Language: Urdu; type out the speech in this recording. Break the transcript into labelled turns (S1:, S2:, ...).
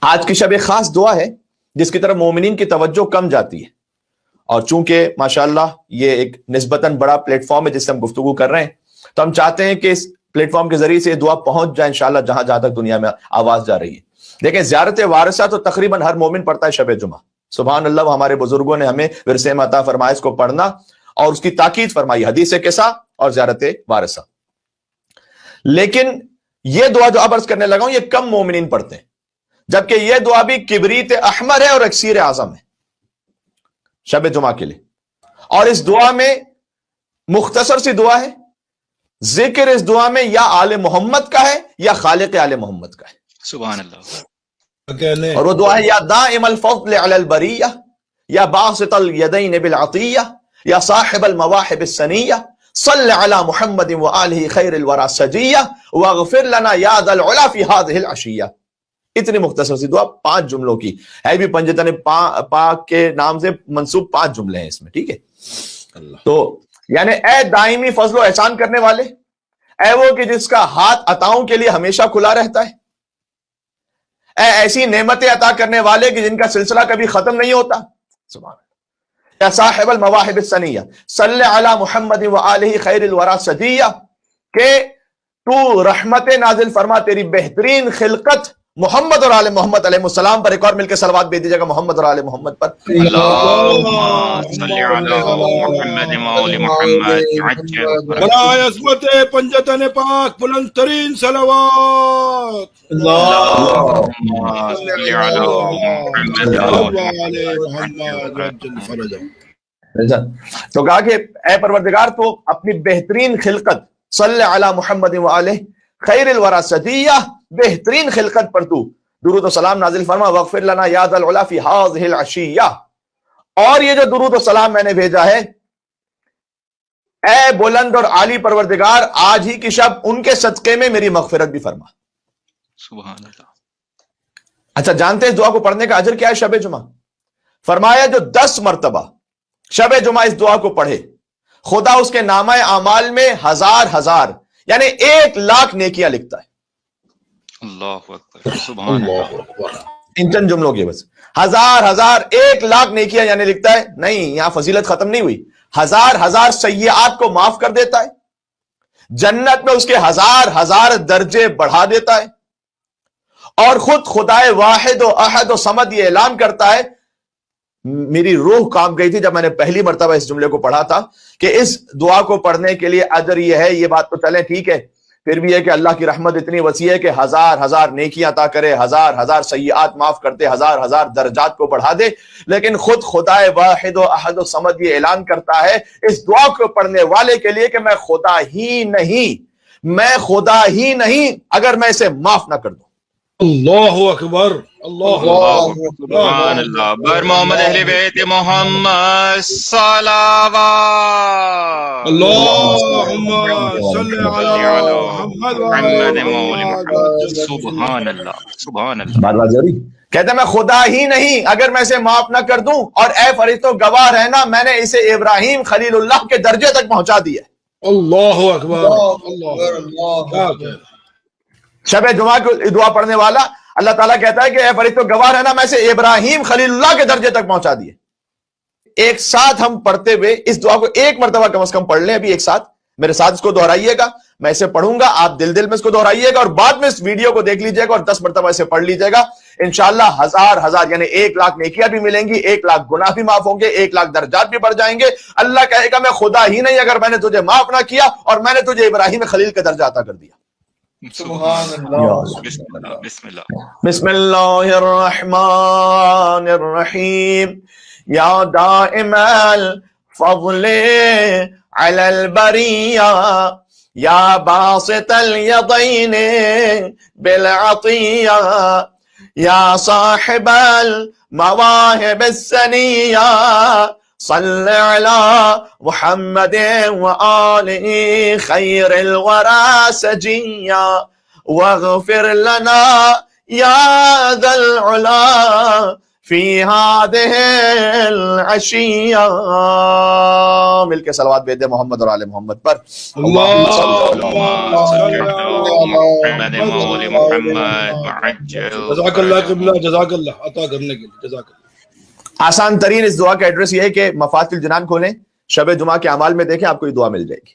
S1: آج کی شب ایک خاص دعا ہے جس کی طرف مومنین کی توجہ کم جاتی ہے، اور چونکہ ماشاءاللہ یہ ایک نسبتاً بڑا پلیٹ فارم ہے جس سے ہم گفتگو کر رہے ہیں، تو ہم چاہتے ہیں کہ اس پلیٹ فارم کے ذریعے سے یہ دعا پہنچ جائے انشاءاللہ جہاں جہاں تک دنیا میں آواز جا رہی ہے۔ دیکھیں، زیارت وارثہ تو تقریباً ہر مومن پڑھتا ہے شب جمعہ، سبحان اللہ، وہ ہمارے بزرگوں نے ہمیں ورثے میں عطا فرمایا اس کو پڑھنا، اور اس کی تاکید فرمائی حدیث قصہ اور زیارت وارثہ۔ لیکن یہ دعا جو اب عرض کرنے لگا ہوں یہ کم مومنین پڑھتے ہیں، جبکہ یہ دعا بھی کبریت احمر ہے اور اکسیر اعظم ہے شب جمعہ کے لیے۔ اور اس دعا میں مختصر سی دعا ہے، ذکر اس دعا میں یا آل محمد کا ہے یا خالق آل محمد کا ہے،
S2: سبحان اللہ۔
S1: اور وہ دعا ہے یا دائم الفضل علی البریہ، یا باسط الیدین بالعطیہ، یا صاحب المواہب السنیہ، صل علی محمد وآلہ خیر الورى سجیہ، واغفر لنا یا ذا العلا فی هذه العشیہ۔ اتنی مختصر سی دعا 5 جملوں کی ہے، بھی پنجتن پاک کے نام سے منسوب 5 جملے ہیں اس میں، ٹھیک ہے۔ تو یعنی اے دائمی فضل و احسان کرنے والے، اے وہ کہ جس کا ہاتھ عطاؤں کے لیے ہمیشہ کھلا رہتا ہے، اے ایسی نعمتیں عطا کرنے والے کہ جن کا سلسلہ کبھی ختم نہیں ہوتا، سبحان اللہ، یا صاحب المواہب السنیہ، صلی علی محمد وآلہ خیر الورى سجیہ، کہ تو رحمت نازل فرما، تیری بہترین خلقت محمد اور آل محمد علیہ السلام پر۔ ایک اور مل کے صلوات بھیج دیجیے گا محمد اور آل محمد پر۔
S2: اللہم صلی علی محمد وآل محمد عجل
S3: برائے عظمت پنجتن پاک بلند ترین صلوات۔
S2: اللہم صلی علی محمد وآل
S3: محمد عجل فرجہ۔
S1: تو کہا کہ اے پروردگار تو اپنی بہترین خلقت صلی علی محمد وآلہ خیر الورى سجیہ، بہترین خلقت پر تو درود و سلام نازل فرما، واغفر لنا یا ذا العلا فی هذه العشیہ، اور یہ جو درود و سلام میں نے بھیجا ہے اے بلند اور عالی پروردگار، آج ہی کی شب ان کے صدقے میں میری مغفرت بھی فرما۔
S2: سبحان اللہ۔
S1: اچھا، جانتے ہیں اس دعا کو پڑھنے کا اجر کیا ہے شب جمعہ؟ فرمایا جو 10 مرتبہ شب جمعہ اس دعا کو پڑھے، خدا اس کے نامہ اعمال میں 1000 یعنی 1,00,000 نیکیاں لکھتا ہے۔
S2: اللہ اکبر، سبحان اللہ۔
S1: ان چند جملوں کی بس 1000 1,00,000 نیکیاں یعنی لکھتا ہے۔ نہیں، یہاں فضیلت ختم نہیں ہوئی، 1000 سیئات کو معاف کر دیتا ہے، جنت میں اس کے 1000 درجے بڑھا دیتا ہے، اور خود خدائے واحد و احد و صمد یہ اعلان کرتا ہے۔ میری روح کانپ گئی تھی جب میں نے پہلی مرتبہ اس جملے کو پڑھا تھا کہ اس دعا کو پڑھنے کے لیے اجر یہ ہے، یہ بات تو چلیں ٹھیک ہے، پھر بھی ہے کہ اللہ کی رحمت اتنی وسیع ہے کہ 1000 نیکیاں عطا کرے، 1000 سیئات معاف کرتے، 1000 درجات کو بڑھا دے، لیکن خود خدائے واحد و احد و صمد یہ اعلان کرتا ہے اس دعا کو پڑھنے والے کے لیے کہ میں خدا ہی نہیں اگر میں اسے معاف نہ کر دوں۔
S3: اللہ اکبر، اللہ اکبر،
S2: سبحان اللہ۔ بر محمد اہل بیت محمد صلوات۔
S3: اللہم صلی علی محمد
S2: محمد
S3: وآل
S2: محمد۔ سبحان اللہ، سبحان اللہ۔
S1: بات جاری کہتے ہیں میں خدا ہی نہیں اگر میں اسے معاف نہ کر دوں، اور اے فرشتوں گواہ رہنا میں نے اسے ابراہیم خلیل اللہ کے درجے تک پہنچا دیا۔
S3: اللہ اکبر، اللہ۔
S1: شب جمعہ کو دعا پڑھنے والا اللہ تعالیٰ کہتا ہے کہ اے فرشتوں گواہ رہنا میں اسے ابراہیم خلیل اللہ کے درجے تک پہنچا دیے۔ ایک ساتھ ہم پڑھتے ہوئے اس دعا کو ایک مرتبہ کم از کم پڑھ لیں، ابھی ایک ساتھ میرے ساتھ اس کو دہرائیے گا، میں اسے پڑھوں گا، آپ دل میں اس کو دہرائیے گا، اور بعد میں اس ویڈیو کو دیکھ لیجیے گا اور 10 مرتبہ اسے پڑھ لیجیے گا، انشاءاللہ 1000 یعنی 1,00,000 نیکیاں بھی ملیں گی، 1,00,000 گناہ بھی معاف ہوں گے، 1,00,000 درجات بھی بڑھ جائیں گے۔ اللہ کہے گا میں خدا ہی نہیں اگر میں نے تجھے معاف نہ کیا اور میں نے تجھے ابراہیم خلیل کا درجہ عطا کر دیا۔
S2: سبحان اللہ۔ بسم اللہ، بسم اللہ۔
S1: بسم اللہ الرحمن الرحیم، یا دائم الفضل علی البریہ، یا باسط الیدین بالعطیہ، یا صاحب المواہب السنیہ، صل علی محمد وآلہ خیر الورى سجیہ، واغفر لنا یا ذا العلا فی هذه العشیہ. مل کے صلوات بھیج دے محمد اور آل محمد پر.
S3: اللهم
S2: صل
S3: صل
S2: على محمد
S3: على
S2: وآل محمد وعجل
S3: جزاک اللہ قبلہ، جزاک اللہ عطا کرنے کے لیے، جزاک اللہ.
S1: آسان ترین اس دعا کا ایڈریس یہ ہے کہ مفاتح الجنان کھولیں، شب جمعہ کے اعمال میں دیکھیں، آپ کو یہ دعا مل جائے گی.